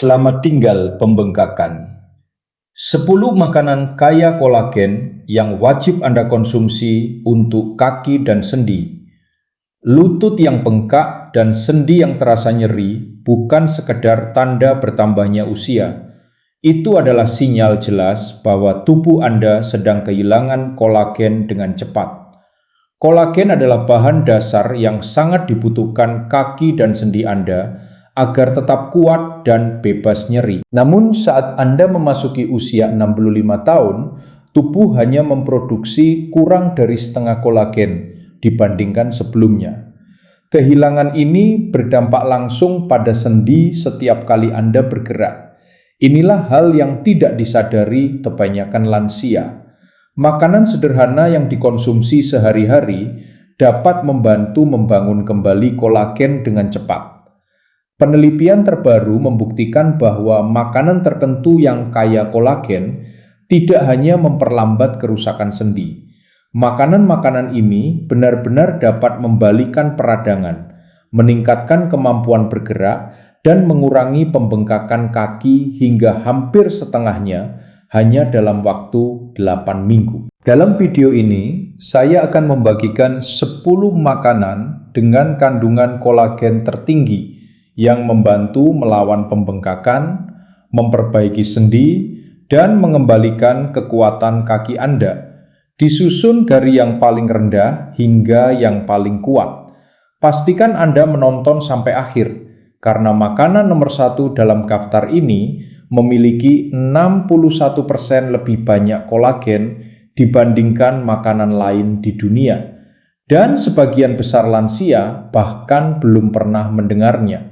Selamat tinggal pembengkakan. 10 makanan kaya kolagen yang wajib Anda konsumsi untuk kaki dan sendi. Lutut yang bengkak dan sendi yang terasa nyeri bukan sekedar tanda bertambahnya usia. Itu adalah sinyal jelas bahwa tubuh Anda sedang kehilangan kolagen dengan cepat. Kolagen adalah bahan dasar yang sangat dibutuhkan kaki dan sendi Anda agar tetap kuat dan bebas nyeri. Namun saat Anda memasuki usia 65 tahun, tubuh hanya memproduksi kurang dari setengah kolagen dibandingkan sebelumnya. Kehilangan ini berdampak langsung pada sendi setiap kali Anda bergerak. Inilah hal yang tidak disadari kebanyakan lansia. Makanan sederhana yang dikonsumsi sehari-hari dapat membantu membangun kembali kolagen dengan cepat. Penelitian terbaru membuktikan bahwa makanan tertentu yang kaya kolagen tidak hanya memperlambat kerusakan sendi. Makanan-makanan ini benar-benar dapat membalikan peradangan, meningkatkan kemampuan bergerak, dan mengurangi pembengkakan kaki hingga hampir setengahnya hanya dalam waktu 8 minggu. Dalam video ini, saya akan membagikan 10 makanan dengan kandungan kolagen tertinggi yang membantu melawan pembengkakan, memperbaiki sendi, dan mengembalikan kekuatan kaki Anda. Disusun dari yang paling rendah hingga yang paling kuat. Pastikan Anda menonton sampai akhir, karena makanan nomor 1 dalam daftar ini memiliki 61% lebih banyak kolagen dibandingkan makanan lain di dunia. Dan sebagian besar lansia bahkan belum pernah mendengarnya.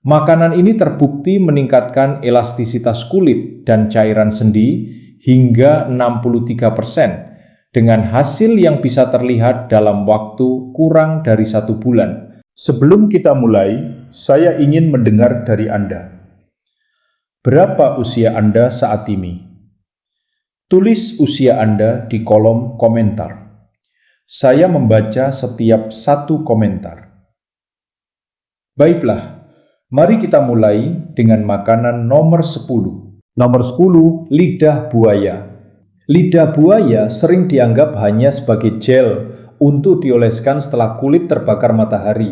Makanan ini terbukti meningkatkan elastisitas kulit dan cairan sendi hingga 63%, dengan hasil yang bisa terlihat dalam waktu kurang dari 1 bulan. Sebelum kita mulai, saya ingin mendengar dari Anda. Berapa usia Anda saat ini? Tulis usia Anda di kolom komentar. Saya membaca setiap satu komentar. Baiklah, mari kita mulai dengan makanan nomor 10. Nomor 10, lidah buaya. Lidah buaya sering dianggap hanya sebagai gel untuk dioleskan setelah kulit terbakar matahari.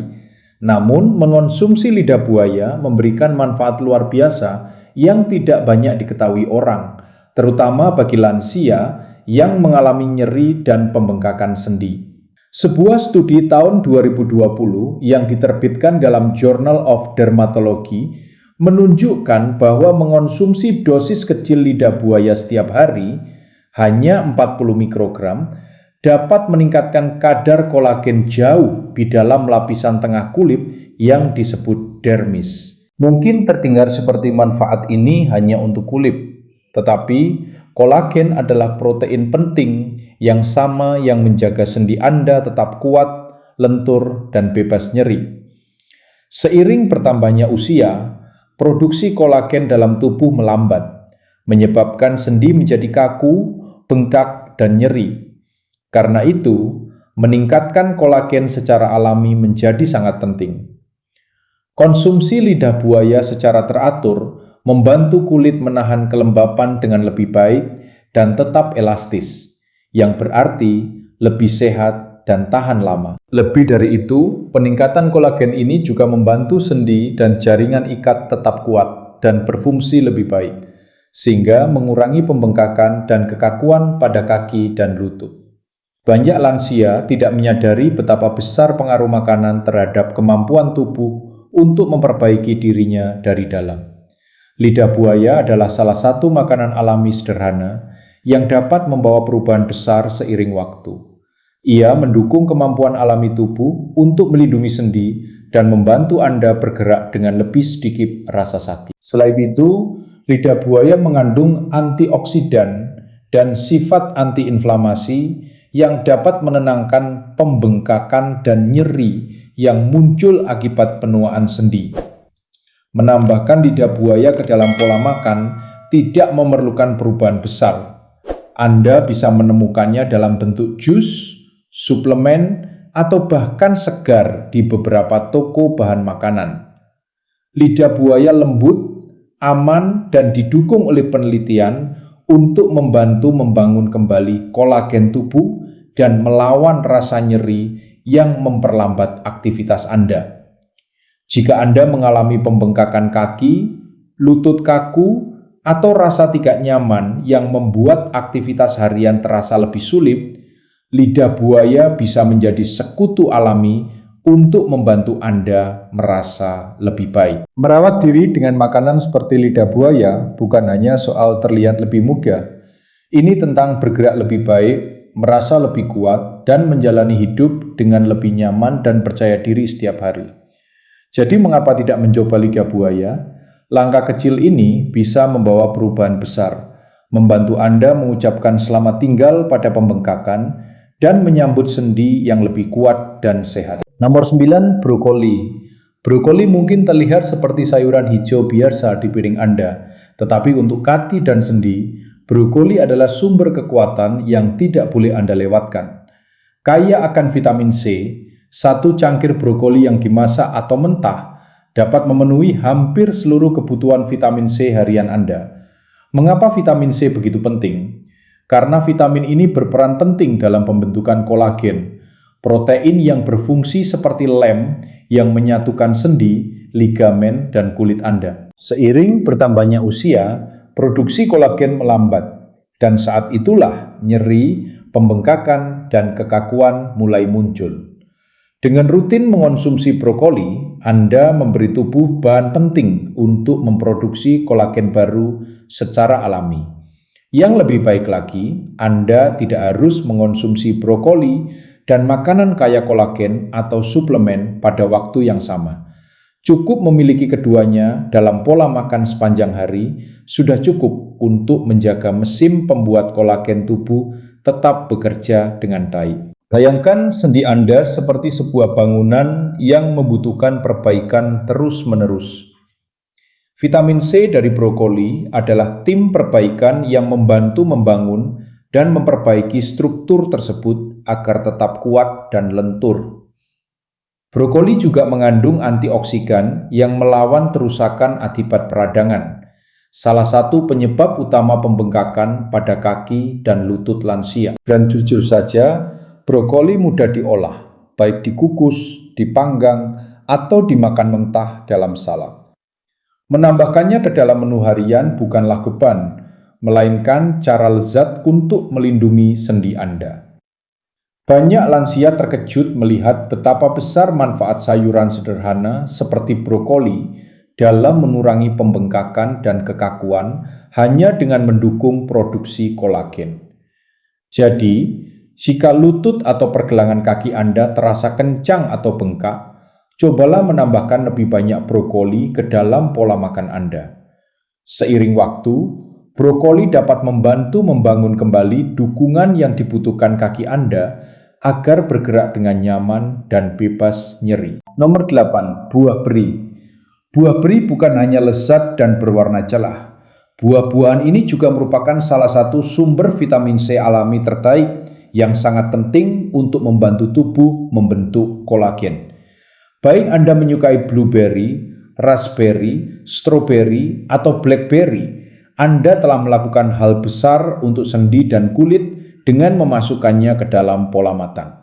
Namun, mengonsumsi lidah buaya memberikan manfaat luar biasa yang tidak banyak diketahui orang, terutama bagi lansia yang mengalami nyeri dan pembengkakan sendi. Sebuah studi tahun 2020 yang diterbitkan dalam Journal of Dermatology menunjukkan bahwa mengonsumsi dosis kecil lidah buaya setiap hari, hanya 40 mikrogram, dapat meningkatkan kadar kolagen jauh di dalam lapisan tengah kulit yang disebut dermis. Mungkin terdengar seperti manfaat ini hanya untuk kulit, tetapi kolagen adalah protein penting yang sama yang menjaga sendi Anda tetap kuat, lentur, dan bebas nyeri. Seiring bertambahnya usia, produksi kolagen dalam tubuh melambat, menyebabkan sendi menjadi kaku, bengkak, dan nyeri. Karena itu, meningkatkan kolagen secara alami menjadi sangat penting. Konsumsi lidah buaya secara teratur membantu kulit menahan kelembapan dengan lebih baik dan tetap elastis, yang berarti lebih sehat dan tahan lama. Lebih dari itu, peningkatan kolagen ini juga membantu sendi dan jaringan ikat tetap kuat dan berfungsi lebih baik, sehingga mengurangi pembengkakan dan kekakuan pada kaki dan lutut. Banyak lansia tidak menyadari betapa besar pengaruh makanan terhadap kemampuan tubuh untuk memperbaiki dirinya dari dalam. Lidah buaya adalah salah satu makanan alami sederhana yang dapat membawa perubahan besar seiring waktu. Ia mendukung kemampuan alami tubuh untuk melindungi sendi dan membantu Anda bergerak dengan lebih sedikit rasa sakit. Selain itu, lidah buaya mengandung antioksidan dan sifat antiinflamasi yang dapat menenangkan pembengkakan dan nyeri yang muncul akibat penuaan sendi. Menambahkan lidah buaya ke dalam pola makan tidak memerlukan perubahan besar. Anda bisa menemukannya dalam bentuk jus, suplemen, atau bahkan segar di beberapa toko bahan makanan. Lidah buaya lembut, aman, dan didukung oleh penelitian untuk membantu membangun kembali kolagen tubuh dan melawan rasa nyeri yang memperlambat aktivitas Anda. Jika Anda mengalami pembengkakan kaki, lutut kaku, atau rasa tidak nyaman yang membuat aktivitas harian terasa lebih sulit, lidah buaya bisa menjadi sekutu alami untuk membantu Anda merasa lebih baik. Merawat diri dengan makanan seperti lidah buaya bukan hanya soal terlihat lebih mudah. Ini tentang bergerak lebih baik, merasa lebih kuat, dan menjalani hidup dengan lebih nyaman dan percaya diri setiap hari. Jadi mengapa tidak mencoba lidah buaya? Langkah kecil ini bisa membawa perubahan besar, membantu Anda mengucapkan selamat tinggal pada pembengkakan dan menyambut sendi yang lebih kuat dan sehat. Nomor 9, brokoli. Brokoli mungkin terlihat seperti sayuran hijau biasa di piring Anda, tetapi untuk kaki dan sendi, brokoli adalah sumber kekuatan yang tidak boleh Anda lewatkan. Kaya akan vitamin C, satu cangkir brokoli yang dimasak atau mentah dapat memenuhi hampir seluruh kebutuhan vitamin C harian Anda. Mengapa vitamin C begitu penting? Karena vitamin ini berperan penting dalam pembentukan kolagen, protein yang berfungsi seperti lem yang menyatukan sendi, ligamen, dan kulit Anda. Seiring bertambahnya usia, produksi kolagen melambat, dan saat itulah nyeri, pembengkakan, dan kekakuan mulai muncul. Dengan rutin mengonsumsi brokoli, Anda memberi tubuh bahan penting untuk memproduksi kolagen baru secara alami. Yang lebih baik lagi, Anda tidak harus mengonsumsi brokoli dan makanan kaya kolagen atau suplemen pada waktu yang sama. Cukup memiliki keduanya dalam pola makan sepanjang hari sudah cukup untuk menjaga mesin pembuat kolagen tubuh tetap bekerja dengan baik. Bayangkan sendi Anda seperti sebuah bangunan yang membutuhkan perbaikan terus-menerus. Vitamin C dari brokoli adalah tim perbaikan yang membantu membangun dan memperbaiki struktur tersebut agar tetap kuat dan lentur. Brokoli juga mengandung antioksidan yang melawan kerusakan akibat peradangan, salah satu penyebab utama pembengkakan pada kaki dan lutut lansia. Dan jujur saja, brokoli mudah diolah, baik dikukus, dipanggang, atau dimakan mentah dalam salad. Menambahkannya ke dalam menu harian bukanlah beban, melainkan cara lezat untuk melindungi sendi Anda. Banyak lansia terkejut melihat betapa besar manfaat sayuran sederhana seperti brokoli dalam mengurangi pembengkakan dan kekakuan hanya dengan mendukung produksi kolagen. Jadi, jika lutut atau pergelangan kaki Anda terasa kencang atau bengkak, cobalah menambahkan lebih banyak brokoli ke dalam pola makan Anda. Seiring waktu, brokoli dapat membantu membangun kembali dukungan yang dibutuhkan kaki Anda agar bergerak dengan nyaman dan bebas nyeri. Nomor 8, buah beri. Buah beri bukan hanya lezat dan berwarna cerah. Buah-buahan ini juga merupakan salah satu sumber vitamin C alami terbaik yang sangat penting untuk membantu tubuh membentuk kolagen. Baik Anda menyukai blueberry, raspberry, strawberry, atau blackberry, Anda telah melakukan hal besar untuk sendi dan kulit dengan memasukkannya ke dalam pola makan.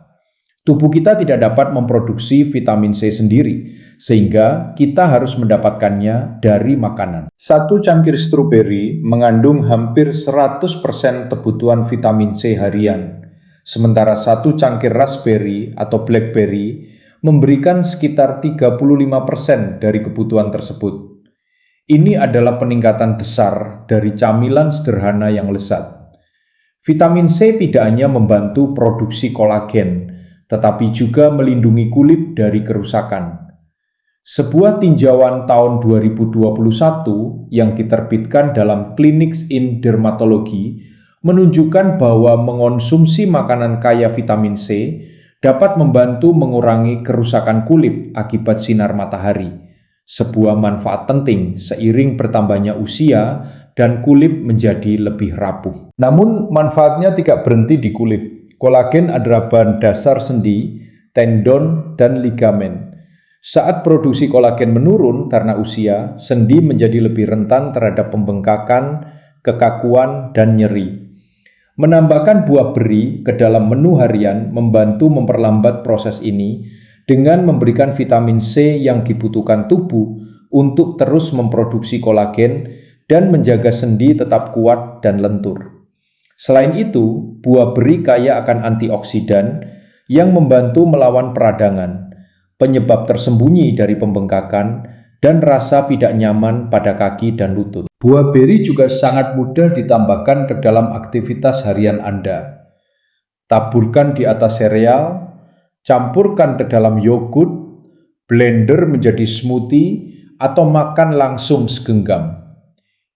Tubuh kita tidak dapat memproduksi vitamin C sendiri, sehingga kita harus mendapatkannya dari makanan. Satu cangkir stroberi mengandung hampir 100% kebutuhan vitamin C harian. Sementara satu cangkir raspberry atau blackberry memberikan sekitar 35% dari kebutuhan tersebut. Ini adalah peningkatan besar dari camilan sederhana yang lezat. Vitamin C tidak hanya membantu produksi kolagen, tetapi juga melindungi kulit dari kerusakan. Sebuah tinjauan tahun 2021 yang diterbitkan dalam Clinics in Dermatology menunjukkan bahwa mengonsumsi makanan kaya vitamin C dapat membantu mengurangi kerusakan kulit akibat sinar matahari, sebuah manfaat penting seiring bertambahnya usia dan kulit menjadi lebih rapuh. Namun manfaatnya tidak berhenti di kulit. Kolagen adalah bahan dasar sendi, tendon, dan ligamen. Saat produksi kolagen menurun karena usia, sendi menjadi lebih rentan terhadap pembengkakan, kekakuan, dan nyeri. Menambahkan buah beri ke dalam menu harian membantu memperlambat proses ini dengan memberikan vitamin C yang dibutuhkan tubuh untuk terus memproduksi kolagen dan menjaga sendi tetap kuat dan lentur. Selain itu, buah beri kaya akan antioksidan yang membantu melawan peradangan, penyebab tersembunyi dari pembengkakan, dan rasa tidak nyaman pada kaki dan lutut. Buah beri juga sangat mudah ditambahkan ke dalam aktivitas harian Anda. Taburkan di atas sereal, campurkan ke dalam yogurt, blender menjadi smoothie, atau makan langsung segenggam.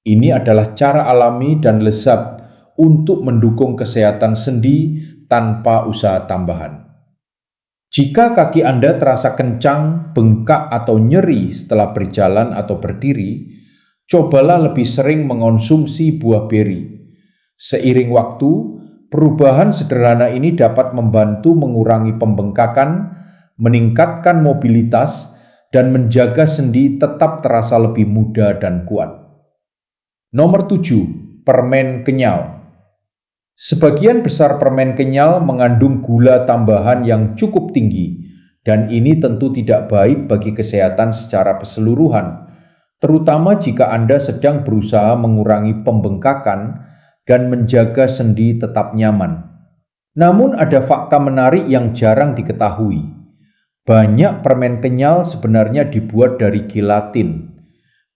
Ini adalah cara alami dan lezat untuk mendukung kesehatan sendi tanpa usaha tambahan. Jika kaki Anda terasa kencang, bengkak, atau nyeri setelah berjalan atau berdiri, cobalah lebih sering mengonsumsi buah beri. Seiring waktu, perubahan sederhana ini dapat membantu mengurangi pembengkakan, meningkatkan mobilitas, dan menjaga sendi tetap terasa lebih muda dan kuat. Nomor 7. Permen kenyal. Sebagian besar permen kenyal mengandung gula tambahan yang cukup tinggi, dan ini tentu tidak baik bagi kesehatan secara keseluruhan, terutama jika Anda sedang berusaha mengurangi pembengkakan dan menjaga sendi tetap nyaman. Namun ada fakta menarik yang jarang diketahui. Banyak permen kenyal sebenarnya dibuat dari gelatin,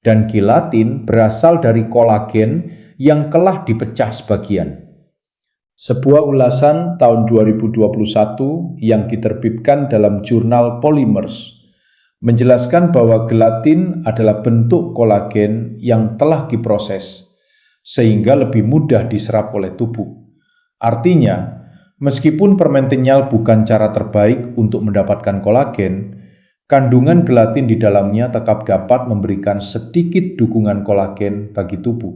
dan gelatin berasal dari kolagen yang telah dipecah sebagian. Sebuah ulasan tahun 2021 yang diterbitkan dalam jurnal Polymers menjelaskan bahwa gelatin adalah bentuk kolagen yang telah diproses sehingga lebih mudah diserap oleh tubuh. Artinya, meskipun permen kenyal bukan cara terbaik untuk mendapatkan kolagen, kandungan gelatin di dalamnya tetap dapat memberikan sedikit dukungan kolagen bagi tubuh.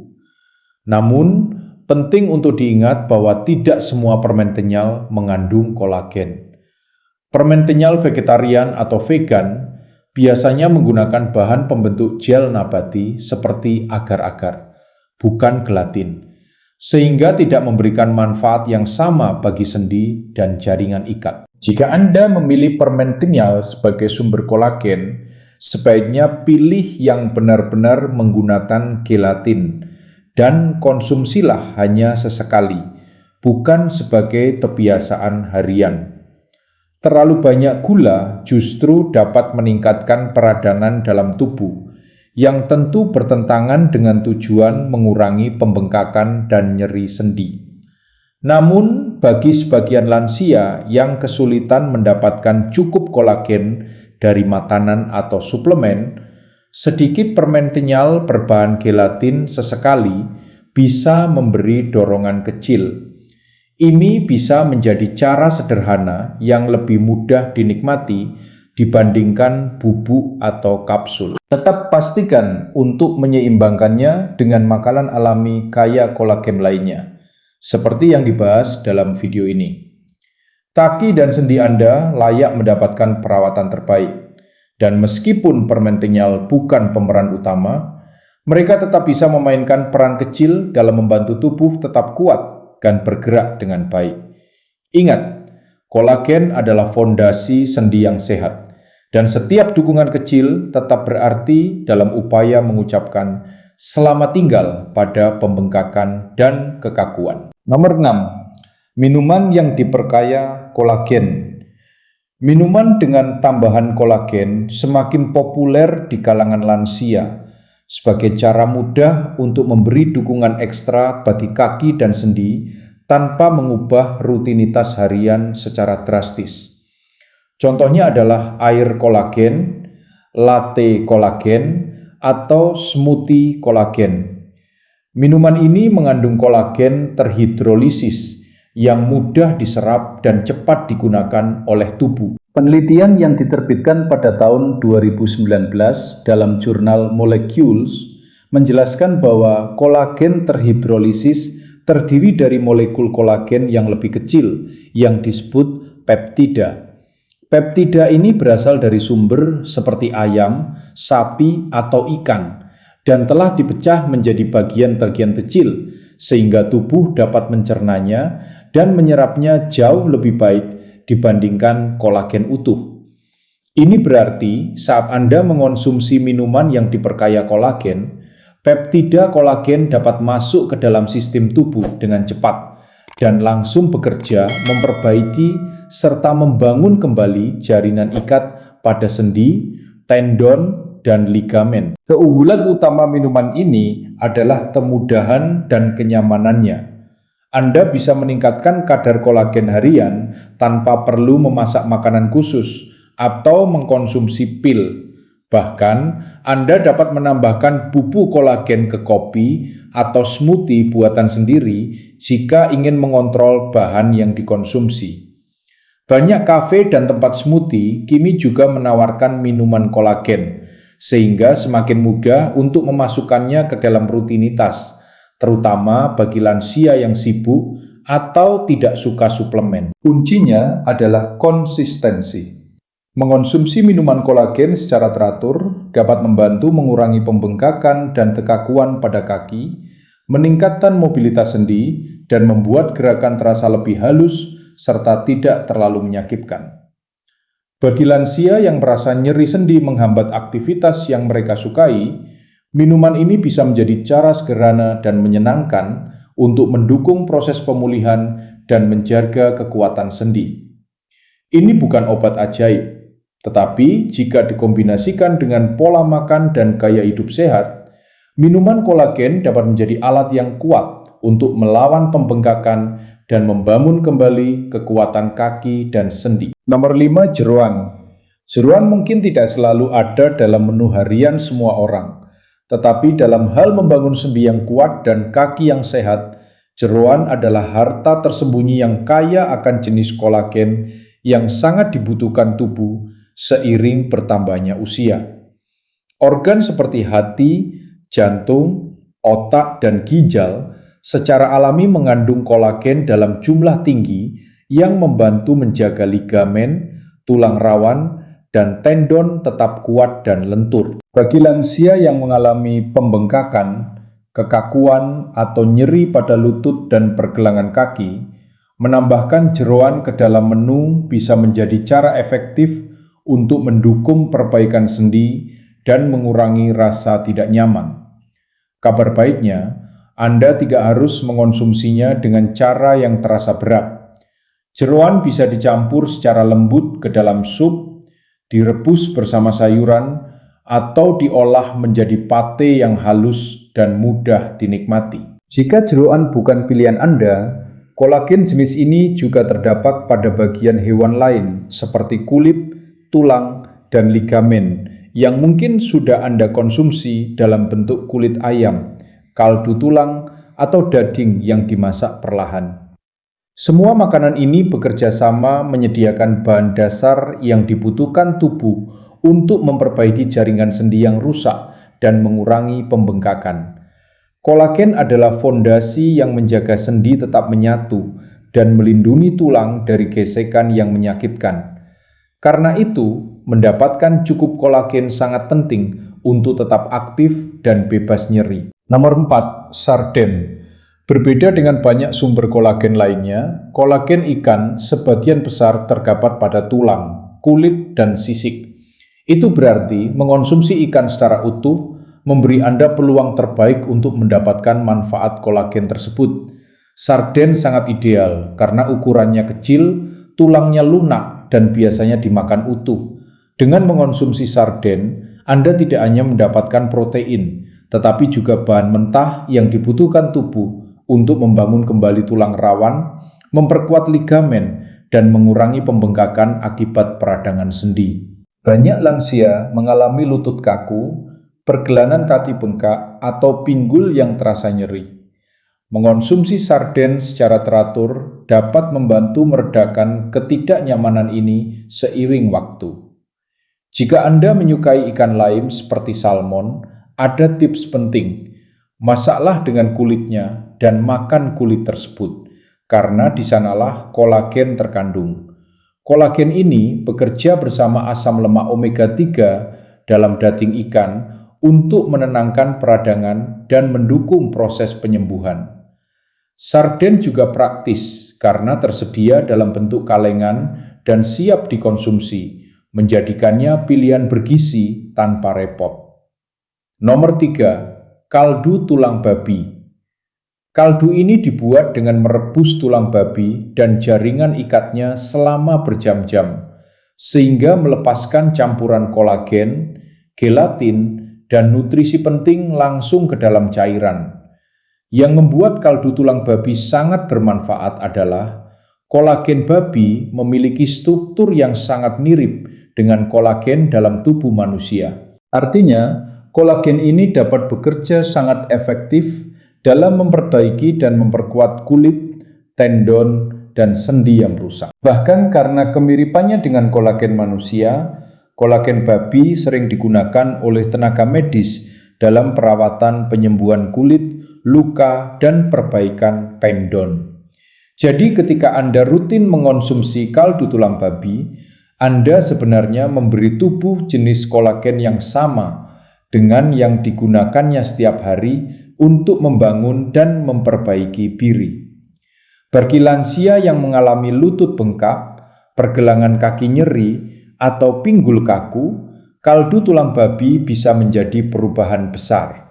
Namun, penting untuk diingat bahwa tidak semua permen kenyal mengandung kolagen. Permen kenyal vegetarian atau vegan biasanya menggunakan bahan pembentuk gel nabati seperti agar-agar, bukan gelatin, sehingga tidak memberikan manfaat yang sama bagi sendi dan jaringan ikat. Jika Anda memilih permen kenyal sebagai sumber kolagen, sebaiknya pilih yang benar-benar menggunakan gelatin, dan konsumsilah hanya sesekali, bukan sebagai kebiasaan harian. Terlalu banyak gula justru dapat meningkatkan peradangan dalam tubuh, yang tentu bertentangan dengan tujuan mengurangi pembengkakan dan nyeri sendi. Namun, bagi sebagian lansia yang kesulitan mendapatkan cukup kolagen dari makanan atau suplemen, sedikit permen kenyal berbahan gelatin sesekali bisa memberi dorongan kecil. Ini bisa menjadi cara sederhana yang lebih mudah dinikmati dibandingkan bubuk atau kapsul. Tetap pastikan untuk menyeimbangkannya dengan makanan alami kaya kolagen lainnya, seperti yang dibahas dalam video ini. Kaki dan sendi Anda layak mendapatkan perawatan terbaik. Dan meskipun permen kenyal bukan pemeran utama, mereka tetap bisa memainkan peran kecil dalam membantu tubuh tetap kuat dan bergerak dengan baik. Ingat, kolagen adalah fondasi sendi yang sehat, dan setiap dukungan kecil tetap berarti dalam upaya mengucapkan selamat tinggal pada pembengkakan dan kekakuan. Nomor 6. Minuman yang diperkaya kolagen. Minuman dengan tambahan kolagen semakin populer di kalangan lansia sebagai cara mudah untuk memberi dukungan ekstra bagi kaki dan sendi tanpa mengubah rutinitas harian secara drastis. Contohnya adalah air kolagen, latte kolagen, atau smoothie kolagen. Minuman ini mengandung kolagen terhidrolisis yang mudah diserap dan cepat digunakan oleh tubuh. Penelitian yang diterbitkan pada tahun 2019 dalam jurnal Molecules menjelaskan bahwa kolagen terhidrolisis terdiri dari molekul kolagen yang lebih kecil yang disebut peptida. Peptida ini berasal dari sumber seperti ayam, sapi, atau ikan, dan telah dipecah menjadi bagian-bagian kecil, sehingga tubuh dapat mencernanya dan menyerapnya jauh lebih baik dibandingkan kolagen utuh. Ini berarti saat Anda mengonsumsi minuman yang diperkaya kolagen, peptida kolagen dapat masuk ke dalam sistem tubuh dengan cepat dan langsung bekerja memperbaiki serta membangun kembali jaringan ikat pada sendi, tendon, dan ligamen. Keunggulan utama minuman ini adalah kemudahan dan kenyamanannya. Anda bisa meningkatkan kadar kolagen harian tanpa perlu memasak makanan khusus atau mengkonsumsi pil. Bahkan, Anda dapat menambahkan bubuk kolagen ke kopi atau smoothie buatan sendiri jika ingin mengontrol bahan yang dikonsumsi. Banyak kafe dan tempat smoothie kini juga menawarkan minuman kolagen, sehingga semakin mudah untuk memasukkannya ke dalam rutinitas, terutama bagi lansia yang sibuk atau tidak suka suplemen. Kuncinya adalah konsistensi. Mengonsumsi minuman kolagen secara teratur dapat membantu mengurangi pembengkakan dan kekakuan pada kaki, meningkatkan mobilitas sendi, dan membuat gerakan terasa lebih halus serta tidak terlalu menyakitkan. Bagi lansia yang merasa nyeri sendi menghambat aktivitas yang mereka sukai, minuman ini bisa menjadi cara sederhana dan menyenangkan untuk mendukung proses pemulihan dan menjaga kekuatan sendi. Ini bukan obat ajaib, tetapi jika dikombinasikan dengan pola makan dan gaya hidup sehat, minuman kolagen dapat menjadi alat yang kuat untuk melawan pembengkakan dan membangun kembali kekuatan kaki dan sendi. Nomor 5, jeroan. Jeroan mungkin tidak selalu ada dalam menu harian semua orang, tetapi dalam hal membangun sendi yang kuat dan kaki yang sehat, jeroan adalah harta tersembunyi yang kaya akan jenis kolagen yang sangat dibutuhkan tubuh seiring bertambahnya usia. Organ seperti hati, jantung, otak, dan ginjal secara alami mengandung kolagen dalam jumlah tinggi yang membantu menjaga ligamen, tulang rawan, dan tendon tetap kuat dan lentur. Bagi lansia yang mengalami pembengkakan, kekakuan, atau nyeri pada lutut dan pergelangan kaki, menambahkan jeroan ke dalam menu bisa menjadi cara efektif untuk mendukung perbaikan sendi dan mengurangi rasa tidak nyaman. Kabar baiknya, Anda tidak harus mengonsumsinya dengan cara yang terasa berat. Jeroan bisa dicampur secara lembut ke dalam sup, direbus bersama sayuran, atau diolah menjadi pate yang halus dan mudah dinikmati. Jika jeroan bukan pilihan Anda, kolagen jenis ini juga terdapat pada bagian hewan lain seperti kulit, tulang, dan ligamen yang mungkin sudah Anda konsumsi dalam bentuk kulit ayam, kaldu tulang, atau daging yang dimasak perlahan. Semua makanan ini bekerja sama menyediakan bahan dasar yang dibutuhkan tubuh untuk memperbaiki jaringan sendi yang rusak dan mengurangi pembengkakan. Kolagen adalah fondasi yang menjaga sendi tetap menyatu dan melindungi tulang dari gesekan yang menyakitkan. Karena itu, mendapatkan cukup kolagen sangat penting untuk tetap aktif dan bebas nyeri. Nomor 4, sarden. Berbeda dengan banyak sumber kolagen lainnya, kolagen ikan sebagian besar terdapat pada tulang, kulit, dan sisik. Itu berarti mengonsumsi ikan secara utuh memberi Anda peluang terbaik untuk mendapatkan manfaat kolagen tersebut. Sarden sangat ideal karena ukurannya kecil, tulangnya lunak, dan biasanya dimakan utuh. Dengan mengonsumsi sarden, Anda tidak hanya mendapatkan protein, tetapi juga bahan mentah yang dibutuhkan tubuh untuk membangun kembali tulang rawan, memperkuat ligamen, dan mengurangi pembengkakan akibat peradangan sendi. Banyak lansia mengalami lutut kaku, pergelangan kaki bengkak, atau pinggul yang terasa nyeri. Mengonsumsi sarden secara teratur dapat membantu meredakan ketidaknyamanan ini seiring waktu. Jika Anda menyukai ikan lain seperti salmon, ada tips penting. Masaklah dengan kulitnya dan makan kulit tersebut, karena di sanalah kolagen terkandung. Kolagen ini bekerja bersama asam lemak omega 3 dalam daging ikan untuk menenangkan peradangan dan mendukung proses penyembuhan. Sarden juga praktis karena tersedia dalam bentuk kalengan dan siap dikonsumsi, menjadikannya pilihan bergizi tanpa repot. Nomor 3, kaldu tulang babi. Kaldu ini dibuat dengan merebus tulang babi dan jaringan ikatnya selama berjam-jam, sehingga melepaskan campuran kolagen, gelatin, dan nutrisi penting langsung ke dalam cairan. Yang membuat kaldu tulang babi sangat bermanfaat adalah kolagen babi memiliki struktur yang sangat mirip dengan kolagen dalam tubuh manusia. Artinya, kolagen ini dapat bekerja sangat efektif dalam memperbaiki dan memperkuat kulit, tendon, dan sendi yang rusak. Bahkan karena kemiripannya dengan kolagen manusia, kolagen babi sering digunakan oleh tenaga medis dalam perawatan penyembuhan kulit, luka, dan perbaikan tendon. Jadi ketika Anda rutin mengonsumsi kaldu tulang babi, Anda sebenarnya memberi tubuh jenis kolagen yang sama dengan yang digunakannya setiap hari untuk membangun dan memperbaiki biri. Bagi lansia yang mengalami lutut bengkak, pergelangan kaki nyeri, atau pinggul kaku, kaldu tulang babi bisa menjadi perubahan besar.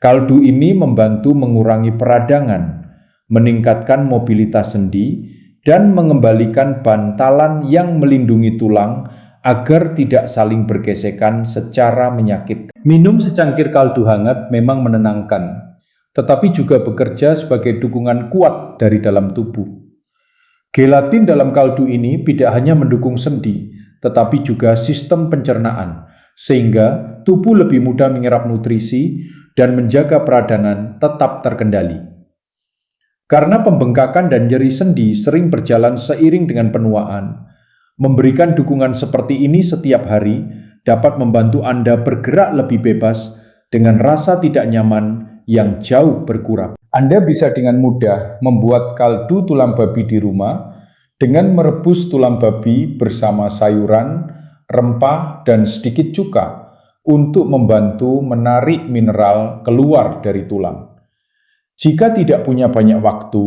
Kaldu ini membantu mengurangi peradangan, meningkatkan mobilitas sendi, dan mengembalikan bantalan yang melindungi tulang agar tidak saling bergesekan secara menyakitkan. Minum secangkir kaldu hangat memang menenangkan, tetapi juga bekerja sebagai dukungan kuat dari dalam tubuh. Gelatin dalam kaldu ini tidak hanya mendukung sendi, tetapi juga sistem pencernaan, sehingga tubuh lebih mudah menyerap nutrisi dan menjaga peradangan tetap terkendali. Karena pembengkakan dan nyeri sendi sering berjalan seiring dengan penuaan, memberikan dukungan seperti ini setiap hari dapat membantu Anda bergerak lebih bebas dengan rasa tidak nyaman yang jauh berkurang. Anda bisa dengan mudah membuat kaldu tulang babi di rumah dengan merebus tulang babi bersama sayuran, rempah, dan sedikit cuka untuk membantu menarik mineral keluar dari tulang. Jika tidak punya banyak waktu,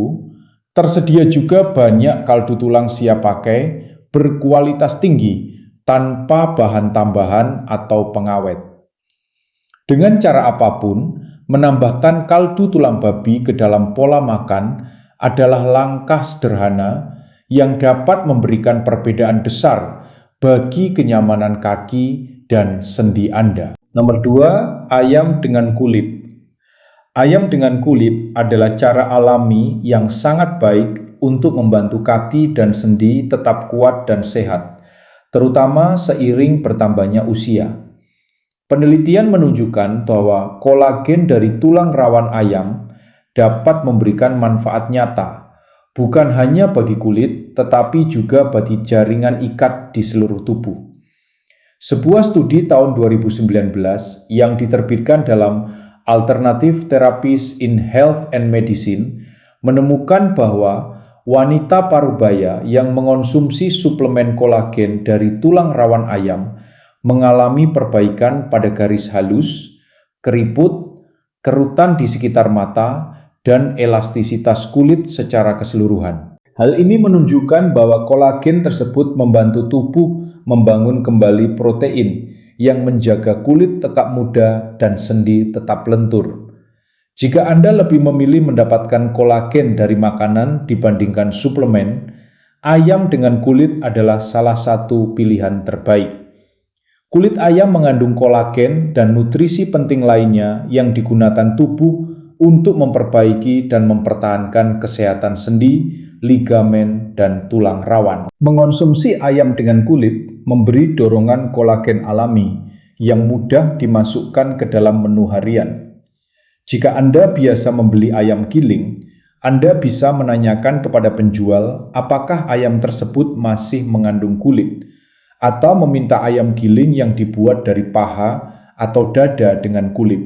tersedia juga banyak kaldu tulang siap pakai berkualitas tinggi tanpa bahan tambahan atau pengawet. Dengan cara apapun, menambahkan kaldu tulang babi ke dalam pola makan adalah langkah sederhana yang dapat memberikan perbedaan besar bagi kenyamanan kaki dan sendi Anda. Nomor 2, ayam dengan kulit. Ayam dengan kulit adalah cara alami yang sangat baik untuk membantu kaki dan sendi tetap kuat dan sehat, terutama seiring bertambahnya usia. Penelitian menunjukkan bahwa kolagen dari tulang rawan ayam dapat memberikan manfaat nyata, bukan hanya bagi kulit, tetapi juga bagi jaringan ikat di seluruh tubuh. Sebuah studi tahun 2019 yang diterbitkan dalam Alternative Therapies in Health and Medicine menemukan bahwa wanita parubaya yang mengonsumsi suplemen kolagen dari tulang rawan ayam mengalami perbaikan pada garis halus, keriput, kerutan di sekitar mata, dan elastisitas kulit secara keseluruhan. Hal ini menunjukkan bahwa kolagen tersebut membantu tubuh membangun kembali protein yang menjaga kulit tetap muda dan sendi tetap lentur. Jika Anda lebih memilih mendapatkan kolagen dari makanan dibandingkan suplemen, ayam dengan kulit adalah salah satu pilihan terbaik. Kulit ayam mengandung kolagen dan nutrisi penting lainnya yang digunakan tubuh untuk memperbaiki dan mempertahankan kesehatan sendi, ligamen, dan tulang rawan. Mengonsumsi ayam dengan kulit memberi dorongan kolagen alami yang mudah dimasukkan ke dalam menu harian. Jika Anda biasa membeli ayam giling, Anda bisa menanyakan kepada penjual apakah ayam tersebut masih mengandung kulit, atau meminta ayam giling yang dibuat dari paha atau dada dengan kulit.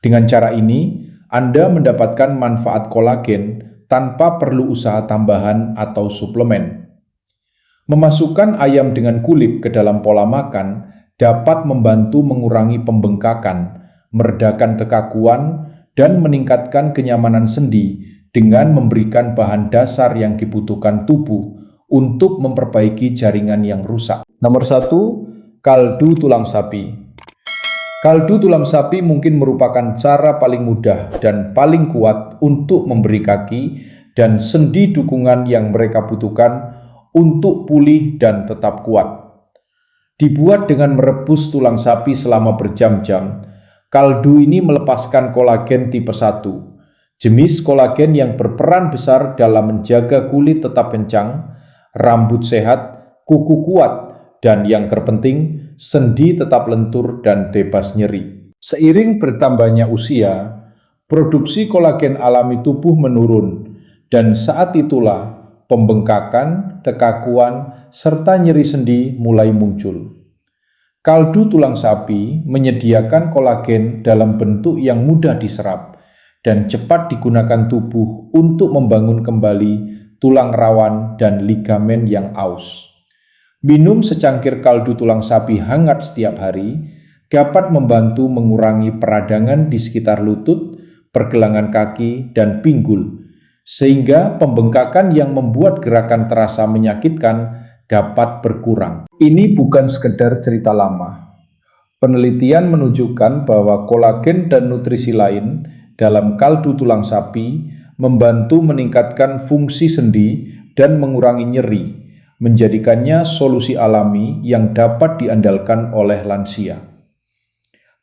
Dengan cara ini, Anda mendapatkan manfaat kolagen tanpa perlu usaha tambahan atau suplemen. Memasukkan ayam dengan kulit ke dalam pola makan dapat membantu mengurangi pembengkakan, meredakan kekakuan, dan meningkatkan kenyamanan sendi dengan memberikan bahan dasar yang dibutuhkan tubuh untuk memperbaiki jaringan yang rusak. Nomor 1, kaldu tulang sapi. Kaldu tulang sapi mungkin merupakan cara paling mudah dan paling kuat untuk memberi kaki dan sendi dukungan yang mereka butuhkan untuk pulih dan tetap kuat. Dibuat dengan merebus tulang sapi selama berjam-jam, kaldu ini melepaskan kolagen tipe 1, jenis kolagen yang berperan besar dalam menjaga kulit tetap kencang, rambut sehat, kuku kuat, dan yang terpenting, sendi tetap lentur dan bebas nyeri. Seiring bertambahnya usia, produksi kolagen alami tubuh menurun, dan saat itulah pembengkakan, kekakuan, serta nyeri sendi mulai muncul. Kaldu tulang sapi menyediakan kolagen dalam bentuk yang mudah diserap dan cepat digunakan tubuh untuk membangun kembali tulang rawan dan ligamen yang aus. Minum secangkir kaldu tulang sapi hangat setiap hari dapat membantu mengurangi peradangan di sekitar lutut, pergelangan kaki, dan pinggul, sehingga pembengkakan yang membuat gerakan terasa menyakitkan dapat berkurang. Ini bukan sekedar cerita lama. Penelitian menunjukkan bahwa kolagen dan nutrisi lain dalam kaldu tulang sapi membantu meningkatkan fungsi sendi dan mengurangi nyeri, menjadikannya solusi alami yang dapat diandalkan oleh lansia.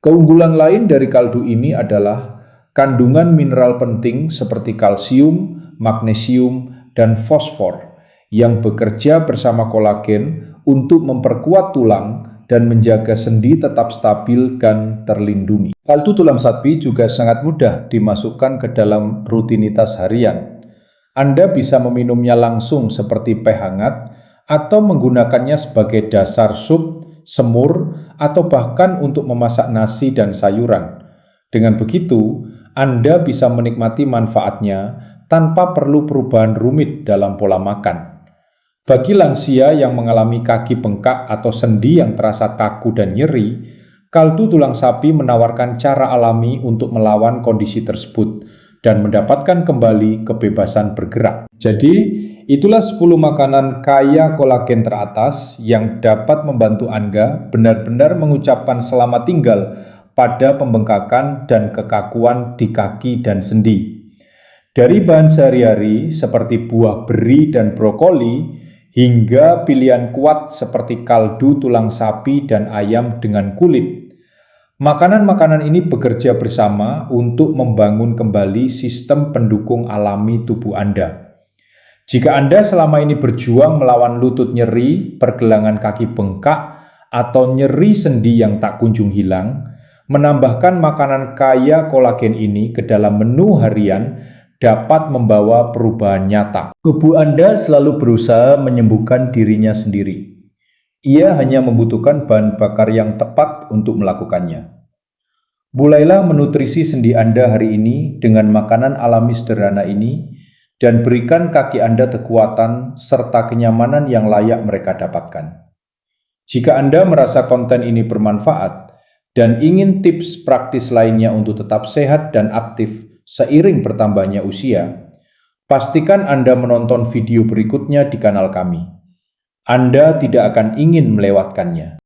Keunggulan lain dari kaldu ini adalah kandungan mineral penting seperti kalsium, magnesium, dan fosfor yang bekerja bersama kolagen untuk memperkuat tulang dan menjaga sendi tetap stabil dan terlindungi. Kaldu tulang sapi juga sangat mudah dimasukkan ke dalam rutinitas harian. Anda bisa meminumnya langsung seperti teh hangat, atau menggunakannya sebagai dasar sup, semur, atau bahkan untuk memasak nasi dan sayuran. Dengan begitu, Anda bisa menikmati manfaatnya tanpa perlu perubahan rumit dalam pola makan. Bagi lansia yang mengalami kaki bengkak atau sendi yang terasa kaku dan nyeri, kaldu tulang sapi menawarkan cara alami untuk melawan kondisi tersebut dan mendapatkan kembali kebebasan bergerak. Jadi, itulah 10 makanan kaya kolagen teratas yang dapat membantu Anda benar-benar mengucapkan selamat tinggal pada pembengkakan dan kekakuan di kaki dan sendi. Dari bahan sehari-hari seperti buah beri dan brokoli, hingga pilihan kuat seperti kaldu tulang sapi dan ayam dengan kulit. Makanan-makanan ini bekerja bersama untuk membangun kembali sistem pendukung alami tubuh Anda. Jika Anda selama ini berjuang melawan lutut nyeri, pergelangan kaki bengkak, atau nyeri sendi yang tak kunjung hilang, menambahkan makanan kaya kolagen ini ke dalam menu harian dapat membawa perubahan nyata. Tubuh Anda selalu berusaha menyembuhkan dirinya sendiri. Ia hanya membutuhkan bahan bakar yang tepat untuk melakukannya. Mulailah menutrisi sendi Anda hari ini dengan makanan alami sederhana ini, dan berikan kaki Anda kekuatan serta kenyamanan yang layak mereka dapatkan. Jika Anda merasa konten ini bermanfaat dan ingin tips praktis lainnya untuk tetap sehat dan aktif seiring bertambahnya usia, pastikan Anda menonton video berikutnya di kanal kami. Anda tidak akan ingin melewatkannya.